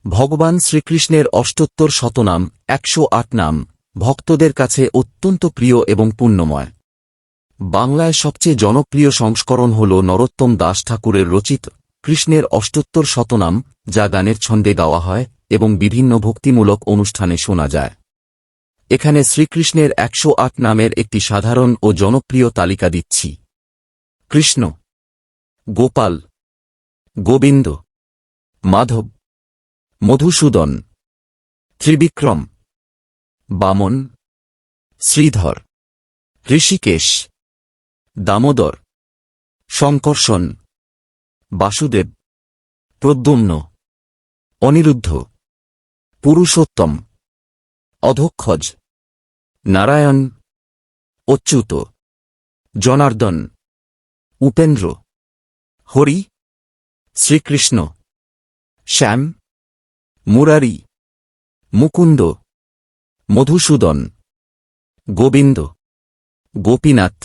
ভগবান শ্রীকৃষ্ণের ৭৮ শতনাম ১০৮ নাম ভক্তদের কাছে অত্যন্ত প্রিয় এবং পুণ্যময়। বাংলায় সবচেয়ে জনপ্রিয় সংস্করণ হল নরোত্তম দাস ঠাকুরের রচিত কৃষ্ণের ৭৮ শতনাম, যা গানের ছন্দে গাওয়া হয় এবং বিভিন্ন ভক্তিমূলক অনুষ্ঠানে শোনা যায়। এখানে শ্রীকৃষ্ণের ১০৮ নামের একটি সাধারণ ও জনপ্রিয় তালিকা দিচ্ছি। কৃষ্ণ, গোপাল, গোবিন্দ, মাধব, মধুসূদন, ত্রিবিক্রম, বামন, শ্রীধর, ঋষিকেশ, দামোদর, শঙ্কর্ষণ, বাসুদেব, প্রদ্যুম্ন, অনিরুদ্ধ, পুরুষোত্তম, অধোক্ষজ, নারায়ণ, অচ্যুত, জনার্দন, উপেন্দ্র, হরি, শ্রীকৃষ্ণ, শ্যাম, মুরারি, মুকুন্দ, মধুসূদন, গোবিন্দ, গোপীনাথ,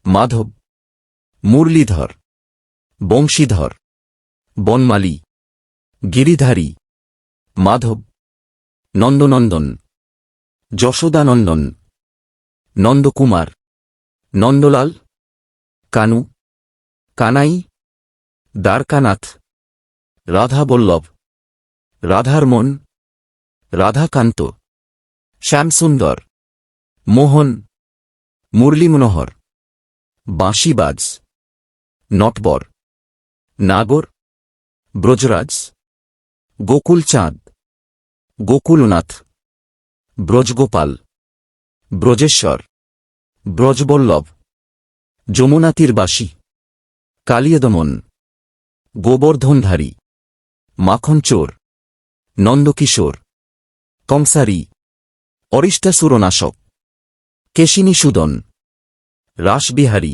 মাধব, মুরলীধর, বংশীধর, বনমালী, গিরিধারী, মাধব, নন্দনন্দন, যশোদানন্দন, নন্দকুমার, নন্দলাল, কানু, কানাই, দ্বারকানাথ, রাধাবল্লভ, রাধারমন, রাধাকান্ত, শ্যামসুন্দর, মোহন, মুরলীমনোহর, বাঁশিবাজ, নটবর, নাগর, ব্রজরাজ, গোকুলচাঁদ, গোকুলনাথ, ব্রজগোপাল, ব্রজেশ্বর, ব্রজবল্লভ, যমুনাতীরবাসী, কালিয়দমন, গোবর্ধনধারী, মাখনচোর, নন্দকিশোর, কংসারী, অরিষ্টাসুরনাশক, কেশিনীসূদন, রাসবিহারী,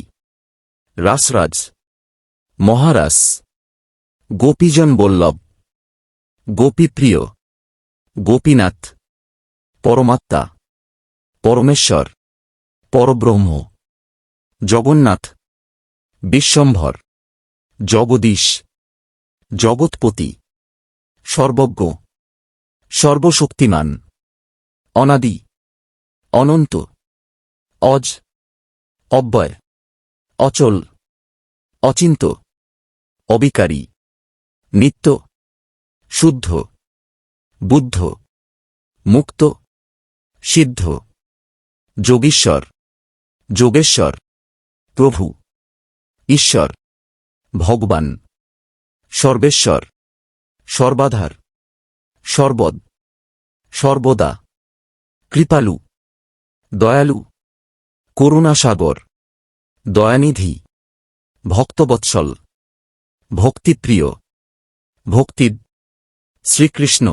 রাসরাজ, মহারাস, গোপীজন বল্লভ, গোপীপ্রিয়, গোপীনাথ, পরমাত্মা, পরমেশ্বর, পরব্রহ্ম, জগন্নাথ, বিশ্বম্ভর, জগদীশ, জগৎপতি, সর্বজ্ঞ, সর্বশক্তিমান, অনাদি, অনন্ত, অজ, অব্যয়, অচল, অচিন্ত, অবিকারী, নিত্য, শুদ্ধ, বুদ্ধ, মুক্ত, সিদ্ধ, যোগীশ্বর, যোগেশ্বর, প্রভু, ঈশ্বর, ভগবান, সর্বেশ্বর, সর্বাধার, সর্বদ, সর্বদা, কৃপালু, দয়ালু, করুণাসাগর, দয়ানিধি, ভক্তবৎসল, ভক্তিপ্রিয়, ভক্তিদ, শ্রীকৃষ্ণ।